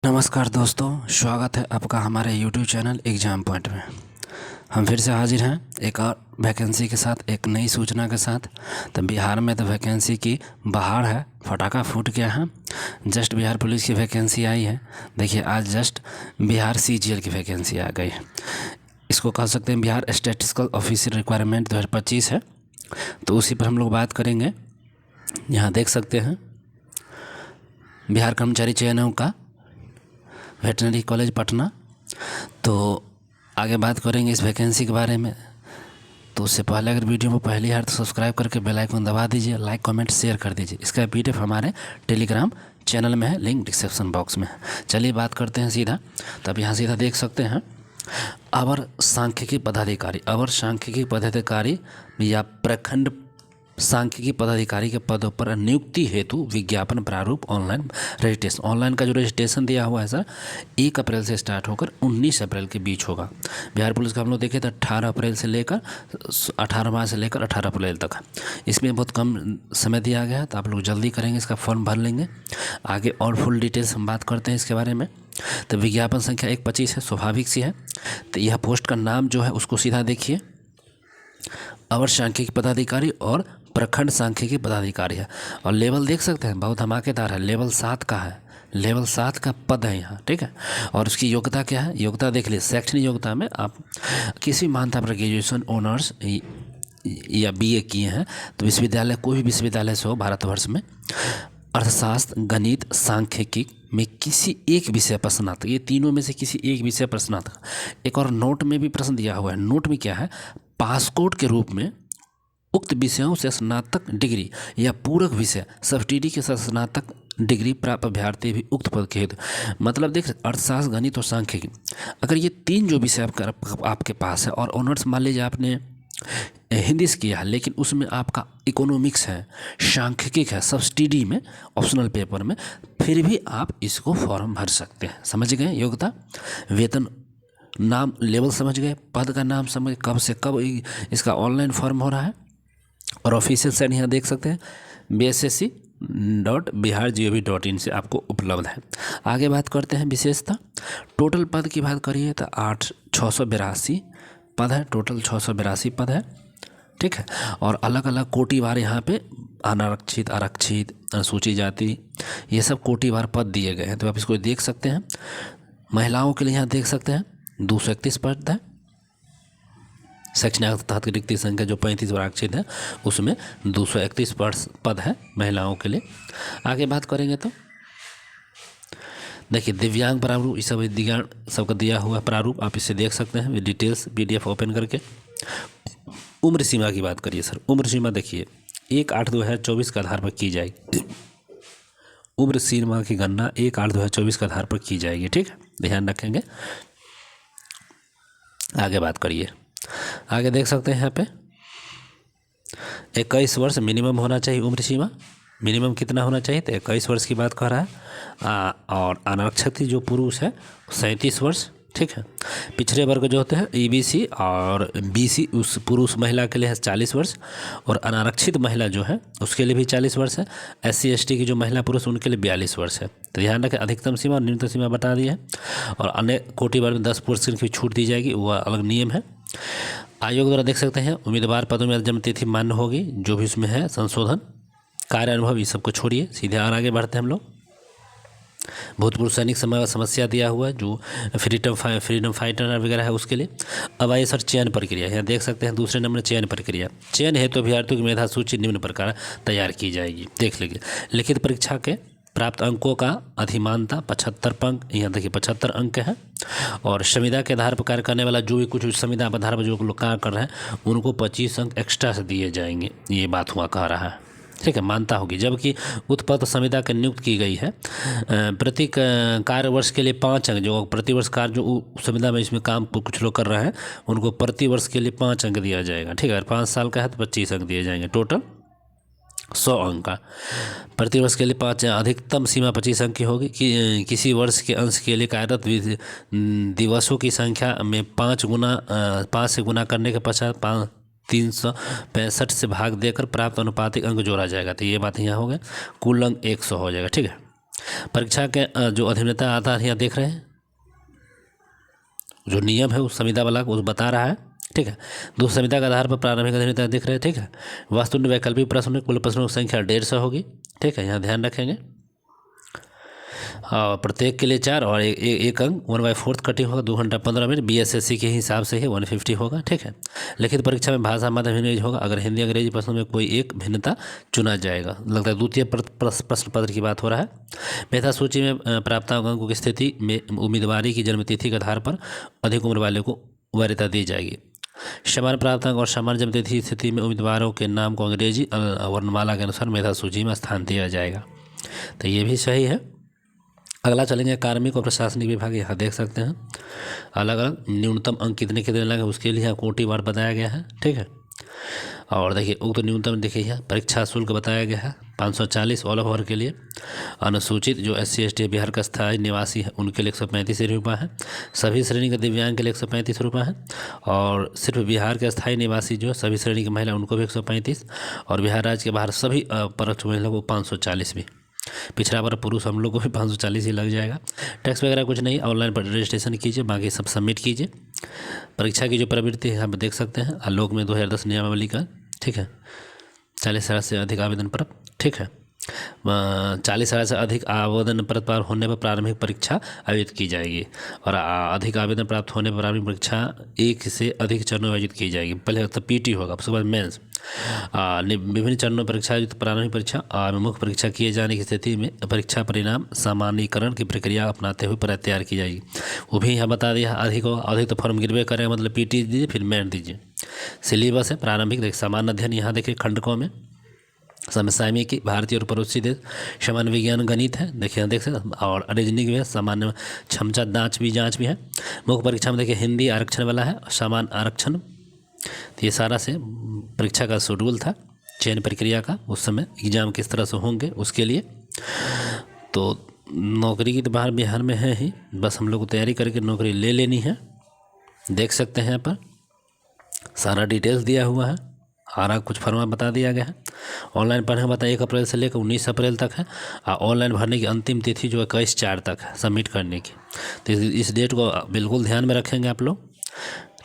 नमस्कार दोस्तों, स्वागत है आपका हमारे YouTube चैनल एग्ज़ाम पॉइंट में। हम फिर से हाजिर हैं एक और वैकेंसी के साथ, एक नई सूचना के साथ। तो बिहार में तो वैकेंसी की बहार है, फटाका फूट गया है। जस्ट बिहार पुलिस की वैकेंसी आई है। देखिए, आज जस्ट बिहार CGL की वैकेंसी आ गई है। इसको कह सकते हैं बिहार स्टैटिस्टिकल ऑफिसर रिक्वायरमेंट 2025 है। तो उसी पर हम लोग बात करेंगे। यहाँ देख सकते हैं बिहार कर्मचारी चयन का वेटनरी कॉलेज पटना। तो आगे बात करेंगे इस वैकेंसी के बारे में। तो उससे पहले अगर वीडियो को पहली बार तो सब्सक्राइब करके बेल आइकन दबा दीजिए, लाइक कमेंट शेयर कर दीजिए। इसका PDF हमारे टेलीग्राम चैनल में है, लिंक डिस्क्रिप्शन बॉक्स में है। चलिए बात करते हैं सीधा। तब यहाँ सीधा देख सकते हैं अवर सांख्यिकी पदाधिकारी या प्रखंड सांख्यिकी पदाधिकारी के पदों पर नियुक्ति हेतु विज्ञापन प्रारूप ऑनलाइन रजिस्ट्रेशन। ऑनलाइन का जो रजिस्ट्रेशन दिया हुआ है सर, 1 अप्रैल से स्टार्ट होकर 19 अप्रैल के बीच होगा। बिहार पुलिस का हम लोग देखें तो 18 अप्रैल से लेकर 18 मार्च से लेकर 18 अप्रैल तक है। इसमें बहुत कम समय दिया गया है, तो आप लोग जल्दी करेंगे, इसका फॉर्म भर लेंगे। आगे और फुल डिटेल्स हम बात करते हैं इसके बारे में। तो विज्ञापन संख्या 125 है, स्वाभाविक सी है। तो यह पोस्ट का नाम जो है उसको सीधा देखिए, अवर सांख्यिकी पदाधिकारी और प्रखंड सांख्यिकी पदाधिकारी है। और लेवल देख सकते हैं, बहुत धमाकेदार है, लेवल 7 का है, लेवल 7 का पद है यहाँ, ठीक है। और उसकी योग्यता क्या है, योग्यता देख लीजिए। शैक्षणिक योग्यता में आप किसी मान्यता पर ग्रेजुएशन, ऑनर्स या BA किए हैं तो विश्वविद्यालय, कोई भी विश्वविद्यालय से हो भारतवर्ष में, अर्थशास्त्र, गणित, सांख्यिकी में किसी एक विषय पर स्नातक, ये तीनों में से किसी एक विषय पर स्नातक। एक और नोट में भी प्रश्न दिया हुआ है। नोट में क्या है, पासकोड के रूप में उक्त विषयों से स्नातक डिग्री या पूरक विषय सब्सिडी के साथ स्नातक डिग्री प्राप्त अभ्यर्थी भी उक्त पद के हेतु, मतलब देख अर्थशास्त्र, गणित और सांख्यिकी, अगर ये 3 जो विषय आपके पास है, और ऑनर्स मान लीजिए आपने हिंदी से किया है लेकिन उसमें आपका इकोनॉमिक्स है, सांख्यिकी है, सब्सिडी में ऑप्शनल पेपर में, फिर भी आप इसको फॉर्म भर सकते हैं। समझ गए योग्यता, वेतन, नाम, लेवल समझ गए, पद का नाम समझ, कब से कब इसका ऑनलाइन फॉर्म हो रहा है। और ऑफिशियल साइट यहाँ देख सकते हैं bssc.bihar.gov.in से आपको उपलब्ध है। आगे बात करते हैं विशेषता। टोटल पद की बात करिए तो 682 पद है, टोटल 682 पद है, ठीक है। और अलग अलग कोटिवार यहाँ पे अनारक्षित, आरक्षित, अनुसूचित जाति, ये सब कोटिवार पद दिए गए हैं, तो आप इसको देख सकते हैं। महिलाओं के लिए यहाँ देख सकते हैं 231 पद है। शैक्षणिक तहत रिक्ति संख्या जो 35 आरक्षित है उसमें 231 पद है महिलाओं के लिए। आगे बात करेंगे तो देखिए दिव्यांग प्रारूप, ये सब दिव्यांग सबका दिया हुआ प्रारूप, आप इसे देख सकते हैं डिटेल्स PDF ओपन करके। उम्र सीमा की बात करिए सर, उम्र सीमा देखिए 1/8/2024 के आधार पर की जाएगी। उम्र सीमा की गणना 1/8/2024 के आधार पर की जाएगी, ठीक है, ध्यान रखेंगे। आगे बात करिए, आगे देख सकते हैं यहाँ पे 21 वर्ष मिनिमम होना चाहिए उम्र सीमा। मिनिमम कितना होना चाहिए, तो 21 वर्ष की बात कर रहा है। और अनारक्षित जो पुरुष है 37 वर्ष, ठीक है। पिछड़े वर्ग जो होते हैं EBC और BC, उस पुरुष महिला के लिए है 40 वर्ष, और अनारक्षित महिला जो है उसके लिए भी 40 वर्ष है। SC ST की जो महिला पुरुष उनके लिए 42 वर्ष है। तो ध्यान रखें, अधिकतम सीमा और न्यूनतम सीमा बता दी है। और अन्य कोटि वर्ग में 10% की छूट दी जाएगी, वह अलग नियम है। आयोग द्वारा देख सकते हैं उम्मीदवार पदों में जन्म तिथि मान्य होगी, जो भी उसमें है संशोधन, कार्य अनुभव, ये सबको छोड़िए, सीधे और आगे बढ़ते हैं हम लोग। भूतपूर्व सैनिक समस्या दिया हुआ है, जो फ्रीडम फाइटर वगैरह है उसके लिए। अब आइए सर चयन प्रक्रिया, यहाँ देख सकते हैं दूसरे नंबर चयन प्रक्रिया। चयन हेतु तो अभ्यर्थियों की मेधा सूची निम्न प्रकार तैयार की जाएगी, देख लीजिए। लिखित परीक्षा के प्राप्त अंकों का अधिमानता 75 अंक, यहाँ देखिए 75 अंक है। और संविदा के आधार पर कार्य करने वाला जो भी कुछ संविदा के आधार पर जो लोग कार्य कर रहे हैं उनको 25 अंक एक्स्ट्रा से दिए जाएंगे, ये बात हुआ कह रहा है, ठीक है, मानता होगी। जबकि उत्पन्न संविदा की नियुक्त की गई है प्रति कार्य वर्ष के लिए 5 अंक, जो प्रति वर्ष कार्य जो संविदा में इसमें काम कुछ लोग कर रहे हैं उनको प्रति वर्ष के लिए 5 अंक दिया जाएगा, ठीक है। अगर 5 साल का है तो 25 अंक दिए जाएंगे, टोटल 100 अंक का। प्रति वर्ष के लिए 5, अधिकतम सीमा 25 अंक की होगी। कि किसी वर्ष के अंश के लिए कार्यरत दिवसों की संख्या में 5 से गुना करने के पश्चात 365 से भाग देकर प्राप्त अनुपातिक अंक जोड़ा जाएगा। तो ये बात यहाँ हो गया, कुल अंक 100 हो जाएगा, ठीक है। परीक्षा के जो अधिमान्यता आधार यहाँ देख रहे हैं, जो नियम है उस संविदा वाला को बता रहा है, ठीक है। दूसरी संविदा के आधार पर प्रारंभिक अधिमान्यता दिख रहे हैं, ठीक है। वास्तु में वैकल्पिक प्रश्न में कुल प्रश्नों की संख्या 150 होगी, ठीक है, यहाँ ध्यान रखेंगे। प्रत्येक के लिए 4 और एक अंक 1/4 कटिंग होगा, 2 घंटा 15 मिनट। BSSC के हिसाब से ही 150 होगा, ठीक है। लिखित परीक्षा में भाषा माध्यम हिंदी होगा, अगर हिंदी अंग्रेजी प्रश्नों में कोई एक भिन्नता चुना जाएगा। लगता है द्वितीय प्रश्न पत्र की बात हो रहा है। मेधा सूची में प्राप्तांक अंकों की स्थिति में उम्मीदवारी की जन्मतिथि के आधार पर अधिक उम्र वाले को वरीयता दी जाएगी। समान प्राप्तांक और समान जन्मतिथि की स्थिति में उम्मीदवारों के नाम को अंग्रेजी वर्णमाला के अनुसार मेधा सूची में स्थान दिया जाएगा, तो ये भी सही है। अगला चलेंगे कार्मिक और प्रशासनिक विभाग। यहाँ देख सकते हैं अलग अलग न्यूनतम अंक कितने कितने लगे उसके लिए यहाँ कोटिवार बताया गया है, ठीक है। और देखिए उक्त न्यूनतम देखिए यहाँ परीक्षा शुल्क बताया गया है 540 ऑल ओवर के लिए। अनुसूचित जो SC ST बिहार का स्थायी निवासी है उनके लिए 135 रुपये है। सभी श्रेणी के दिव्यांग के लिए 135 रुपये है। और सिर्फ बिहार के स्थायी निवासी जो सभी श्रेणी की महिला उनको भी 135, और बिहार राज्य के बाहर सभी परोक्ष महिला को 540 भी। पिछड़ा वर्ग पुरुष हम लोग को भी 540 ही लग जाएगा। टैक्स वगैरह कुछ नहीं, ऑनलाइन पर रजिस्ट्रेशन कीजिए, बाकी सब सबमिट कीजिए। परीक्षा की जो प्रवृत्ति है यहाँ पर देख सकते हैं आलोक में 2010 नियमावली का, ठीक है। 40,000 से अधिक आवेदन पर, ठीक है। 40,000 से अधिक आवेदन प्राप्त होने पर प्रारंभिक परीक्षा आयोजित की जाएगी, और अधिक आवेदन प्राप्त होने पर प्रारंभिक परीक्षा 1 से अधिक चरणों में आयोजित की जाएगी। पहले तो PT होगा, उसके बाद मेंस। विभिन्न चरणों परीक्षा आयोजित प्रारंभिक परीक्षा और मुख्य परीक्षा किए जाने की स्थिति में परीक्षा परिणाम सामान्यीकरण की प्रक्रिया अपनाते हुए तैयार की जाएगी। वो भी यहाँ बता दिया। अधिक तो फॉर्म गिरवे करेगा, मतलब PT दीजिए फिर मेन दीजिए। सिलेबस है प्रारंभिक देखिए सामान्य अध्ययन, यहाँ देखिए खंडकों में समसामयिक की भारतीय और पड़ोसी देश, सामान्य विज्ञान गणित है देखिए देख सकते, और रीजनिंग में सामान्य क्षमता जांच भी है। मुख्य परीक्षा में देखिए हिंदी आरक्षण वाला है, सामान्य आरक्षण। तो ये सारा से परीक्षा का शेड्यूल था चयन प्रक्रिया का, उस समय एग्जाम किस तरह से होंगे उसके लिए। तो नौकरी की तो बाहर बिहार में है ही, बस हम लोग को तैयारी करके नौकरी ले लेनी है। देख सकते हैं यहाँ पर सारा डिटेल्स दिया हुआ है, सारा कुछ फॉर्मा बता दिया गया है। ऑनलाइन पढ़ने का 1 अप्रैल से लेकर 19 अप्रैल तक है, और ऑनलाइन भरने की अंतिम तिथि जो 21/4 तक है सबमिट करने की। तो इस डेट को बिल्कुल ध्यान में रखेंगे आप लोग,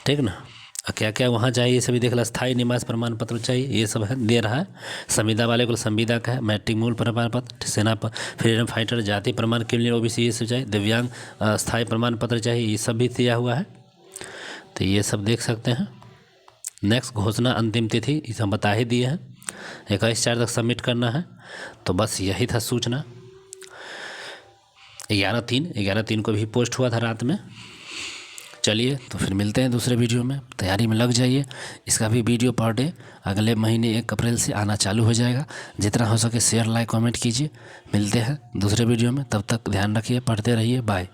ठीक ना। क्या क्या वहाँ चाहिए ये सभी देख ला। स्थायी निवास प्रमाण पत्र चाहिए, ये सब है दे रहा है। संविदा वाले को संविदा का है, मैट्रिक मूल प्रमाण पत्र, सेना फ्रीडम फाइटर जाति प्रमाण के लिए OBC ये सब चाहिए, दिव्यांग स्थायी प्रमाण पत्र चाहिए, ये सब भी दिया हुआ है। तो ये सब देख सकते हैं। नेक्स्ट घोषणा अंतिम तिथि इसे हम बता ही दिए हैं, 21/4 तक सबमिट करना है। तो बस यही था सूचना। 11/3 को भी पोस्ट हुआ था रात में। चलिए तो फिर मिलते हैं दूसरे वीडियो में, तैयारी में लग जाइए। इसका भी वीडियो पर डे अगले महीने 1 अप्रैल से आना चालू हो जाएगा। जितना हो सके शेयर लाइक कमेंट कीजिए। मिलते हैं दूसरे वीडियो में, तब तक ध्यान रखिए, पढ़ते रहिए, बाय।